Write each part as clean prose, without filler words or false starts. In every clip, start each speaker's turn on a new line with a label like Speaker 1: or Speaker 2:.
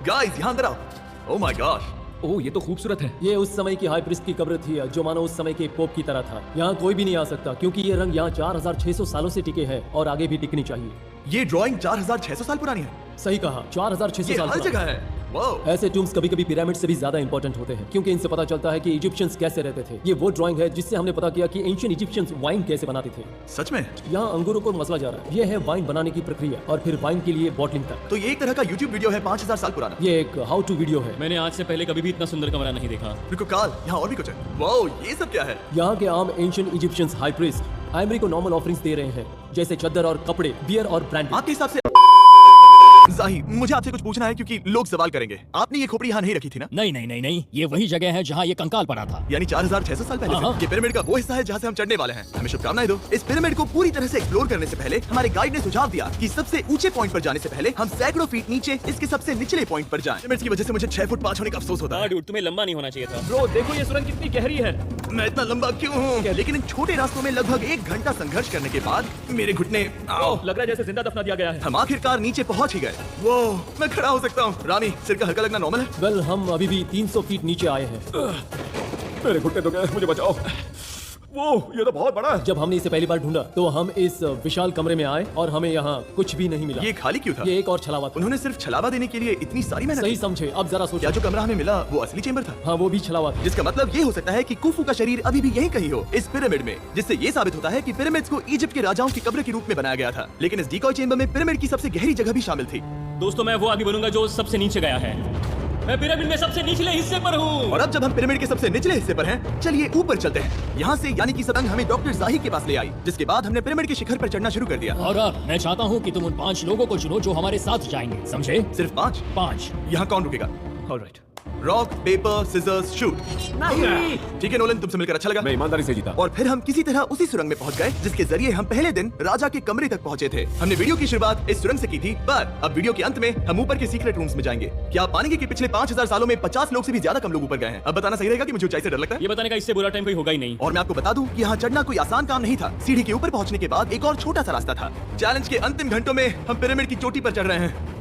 Speaker 1: Guys यहाँ अंदर आओ। ओह माय गॉड,
Speaker 2: ओह ये तो खूबसूरत है।
Speaker 3: ये उस समय की हाई प्रीस्ट की कब्र थी जो मानो उस समय के पोप की तरह था। यहाँ कोई भी नहीं आ सकता क्योंकि ये रंग यहाँ 4600 सालों से टिके हैं और आगे भी टिकनी चाहिए।
Speaker 1: ये ड्राइंग 4600 साल पुरानी है।
Speaker 3: सही कहा, 4600
Speaker 1: ये
Speaker 3: साल
Speaker 1: हर
Speaker 3: पुरानी।
Speaker 1: जगह है। वाओ।
Speaker 3: ऐसे टूम्स कभी कभी पिरामिड से भी ज्यादा इंपॉर्टेंट होते हैं क्योंकि इनसे पता चलता है कि इजिप्शियंस कैसे रहते थे। ये वो ड्राइंग है जिससे हमने पता किया कि एंशिएंट इजिप्शियंस वाइन कैसे बनाते थे।
Speaker 1: सच में?
Speaker 3: यहाँ अंगूरों को मसला जा रहा है। ये है वाइन बनाने की प्रक्रिया और फिर वाइन के लिए बॉटलिंग तक।
Speaker 1: तो ये एक तरह का YouTube वीडियो है 5000 साल पुराना।
Speaker 3: ये एक हाउ टू वीडियो है।
Speaker 2: मैंने आज से पहले कभी भी इतना सुंदर कमरा नहीं देखा।
Speaker 1: रुको काल, यहाँ और भी कुछ है। वाओ, ये सब क्या है?
Speaker 3: यहाँ के आम एंशिएंट इजिप्शियंस हाई प्रीस्ट आइमरी को नॉर्मल ऑफरिंग्स दे रहे हैं, जैसे चद्दर और कपड़े, बियर और ब्रांडी।
Speaker 1: आपके हिसाब से जाहिर, मुझे आपसे कुछ पूछना है क्योंकि लोग सवाल करेंगे। आपने ये खोपड़ी यहाँ नहीं रखी थी ना?
Speaker 4: नहीं नहीं नहीं नहीं, ये वही जगह है जहाँ ये कंकाल पड़ा था।
Speaker 1: यानी 4600 साल पहले
Speaker 4: हाँ।
Speaker 1: से। ये पिरामिड का वो हिस्सा है जहाँ से हम चढ़ने वाले हैं। हमें शुभकामनाएं दो। इस पिरामिड को पूरी तरह से एक्सप्लोर करने से पहले हमारे गाइड ने सुझाव दिया कि सबसे ऊंचे पॉइंट पर जाने से पहले हम सैकड़ों फीट नीचे इसके सबसे निचले पॉइंट पर जाएं। पिरामिड की वजह से मुझे 6 फुट 5 होने का अफसोस होता है।
Speaker 2: डूड, तुम्हें लंबा नहीं होना चाहिए था।
Speaker 3: ब्रो देखो ये सुरंग कितनी गहरी है।
Speaker 1: मैं इतना लंबा क्यों हूँ? लेकिन इन छोटे रास्तों में लगभग 1 घंटा संघर्ष करने के बाद मेरे घुटने
Speaker 3: लग रहा है जैसे जिंदा दफना दिया गया है।
Speaker 1: हम आखिरकार नीचे पहुँच ही गए। वो मैं खड़ा हो सकता हूँ। रानी, सिर का हल्का लगना नॉर्मल है?
Speaker 3: वेल हम अभी भी 300 फीट नीचे आए हैं।
Speaker 2: मेरे घुटने तो गए, मुझे बचाओ। वो ये तो बहुत बड़ा है।
Speaker 3: जब हमने इसे पहली बार ढूंढा तो हम इस विशाल कमरे में आए और हमें यहाँ कुछ भी नहीं मिला।
Speaker 1: ये खाली क्यों था?
Speaker 3: ये एक और छलावा था।
Speaker 1: उन्होंने सिर्फ छलावा देने के लिए इतनी सारी मेहनत
Speaker 3: सही
Speaker 1: की?
Speaker 3: समझे, अब जरा
Speaker 1: क्या
Speaker 3: सोचो।
Speaker 1: जो कमरा हमें मिला वो असली चेंबर था?
Speaker 3: हाँ वो भी छलावा था।
Speaker 1: जिसका मतलब ये हो सकता है कि कुफू का शरीर अभी भी यहीं कहीं हो, इस पिरामिड में, जिससे ये साबित होता है कि पिरामिड्स को इजिप्ट के राजाओं की कब्र के रूप में बनाया गया था। लेकिन इस डिकॉय चेंबर में पिरामिड की सबसे गहरी जगह भी शामिल थी।
Speaker 2: दोस्तों मैं वो आदमी बनूंगा जो सबसे नीचे गया है। मैं पिरामिड में सबसे निचले हिस्से पर हूँ।
Speaker 1: और अब जब हम पिरामिड के सबसे निचले हिस्से पर हैं, चलिए ऊपर चलते हैं। यहाँ से यानी कि सतंग हमें डॉक्टर जाही के पास ले आई, जिसके बाद हमने पिरामिड के शिखर पर चढ़ना शुरू कर दिया।
Speaker 4: और अब मैं चाहता हूँ कि तुम उन 5 लोगों को चुनो जो हमारे साथ जाएंगे, समझे?
Speaker 1: सिर्फ 5?
Speaker 4: 5।
Speaker 1: यहाँ कौन रुकेगा?
Speaker 2: Alright.
Speaker 1: Rock paper scissors shoot. ठीक है नोलन, तुमसे मिलकर अच्छा लगा।
Speaker 2: मैं ईमानदारी से जीता।
Speaker 1: और फिर हम किसी तरह उसी सुरंग में पहुंच गए जिसके जरिए हम पहले दिन राजा के कमरे तक पहुंचे थे। हमने वीडियो की शुरुआत इस सुरंग से की थी, पर अब वीडियो के अंत में हम ऊपर के सीक्रेट रूम्स में जाएंगे। क्या आप मानेंगे कि पिछले 5000 सालों में 50 लोग से भी ज्यादा कम लोग ऊपर गए हैं? अब बताना सही रहेगा कि मुझे ऊंचाई से डर लगता है।
Speaker 2: ये बताने का इससे बुरा टाइम कोई होगा ही नहीं।
Speaker 1: और मैं आपको बता दूं कि यहाँ चढ़ना कोई आसान काम नहीं था। सीढ़ी के ऊपर पहुंचने के बाद एक और छोटा सा रास्ता था। चैलेंज के अंतिम घंटों में हम पिरामिड की चोटी पर चढ़ रहे हैं।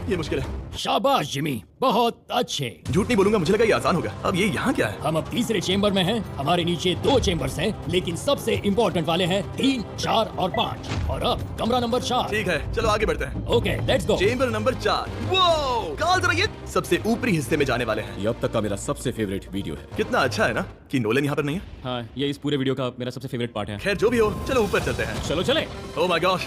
Speaker 1: ये मुश्किल है।
Speaker 4: शाबाश जिमी, बहुत अच्छे।
Speaker 1: झूठ नहीं बोलूंगा, मुझे लगा ये आसान होगा। अब ये यहाँ क्या है?
Speaker 4: हम अब तीसरे चेंबर में हैं। हमारे नीचे 2 चेंबर्स हैं, लेकिन सबसे इम्पोर्टेंट वाले हैं 3, 4 और 5। और अब कमरा नंबर 4।
Speaker 1: ठीक है, चलो आगे बढ़ते हैं।
Speaker 4: Okay let's go.
Speaker 1: Chamber number 4। वो काल जरा ये सबसे ऊपरी हिस्से में जाने वाले हैं।
Speaker 2: ये अब तक का मेरा सबसे फेवरेट वीडियो है।
Speaker 1: कितना अच्छा है ना कि नोलन यहाँ पर नहीं है।
Speaker 2: हाँ, ये इस पूरे वीडियो का मेरा सबसे फेवरेट पार्ट है।
Speaker 1: खैर जो भी हो, चलो ऊपर चलते हैं।
Speaker 2: चलो चले।
Speaker 1: ओह माय गॉश,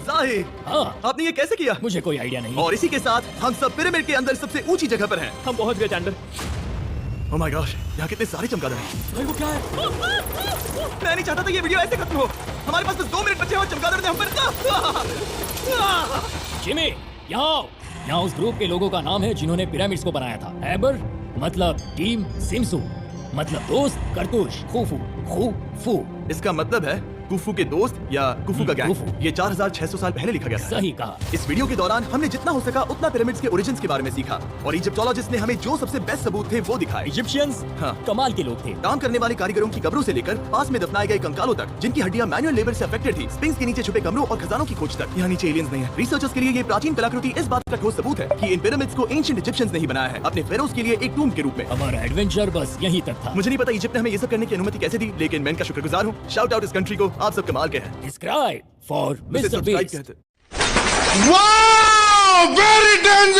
Speaker 1: जाही,
Speaker 4: हाँ,
Speaker 1: आपने ये कैसे किया?
Speaker 4: मुझे कोई आइडिया नहीं।
Speaker 1: और इसी के साथ हम सब पिरामिड के अंदर सबसे ऊंची जगह पर हैं।
Speaker 3: हम पहुंच गए चैंडर।
Speaker 1: ओह माय गॉश, यहाँ कितने सारे चमगादड़ हैं।
Speaker 3: भाई वो क्या है?
Speaker 1: मैं नहीं चाहता था ये वीडियो ऐसे खत्म हो। हमारे पास बस 2 मिनट बचे हैं और चमगादड़ ने हम पर
Speaker 4: जिमी यहाँ आओ। यहाँ उस ग्रुप के लोगों का नाम है जिन्होंने पिरामिड्स को बनाया था। एबर मतलब टीम, सिमसू मतलब दोस्त, करतूश, खूफू, खूफू।
Speaker 1: इसका मतलब है कुफू के दोस्त या कुफू का गैंग।
Speaker 4: कुफू।
Speaker 1: ये 4600 साल पहले लिखा गया था।
Speaker 4: सही कहा।
Speaker 1: इस वीडियो के दौरान हमने जितना हो सका उतना पिरामिड्स के ओरिजिन्स के बारे में सीखा और इजिप्टोलॉजिस्ट ने हमें जो सबसे बेस्ट सबूत थे वो दिखाए।
Speaker 4: इजिप्शियंस
Speaker 1: हाँ।
Speaker 4: कमाल के लोग थे।
Speaker 1: काम करने वाले कारीगरों की कब्रों से लेकर पास में दफनाए गए कंकालों तक, जिनकी हड्डियां मैनुअल लेबर से अफेक्टेड थी, स्पिंक्स के नीचे छुपे कमरों और खजानों की खोज तक। यहाँ नीचे एलियंस नहीं है। रिसर्चर्स के लिए ये प्राचीन कलाकृति इस बात का ठोस सबूत है कि इन पिरामिड्स को एंशिएंट इजिप्शियंस ने ही बनाया है, अपने फेरोज के लिए एक टूम्ब के रूप में।
Speaker 4: हमारा एडवेंचर बस यहीं तक था।
Speaker 1: मुझे नहीं पता इजिप्ट ने हमें ये सब करने की अनुमति कैसे दी, लेकिन मैं इनका शुक्रगुजार हूँ। शाउट आउट इस कंट्री को, आप सब कमाल के हैं।
Speaker 4: Subscribe for
Speaker 1: मुझे
Speaker 4: Mr.
Speaker 1: Subscribe
Speaker 4: Beast.
Speaker 1: कहते हैं।
Speaker 5: Wow! Very dangerous!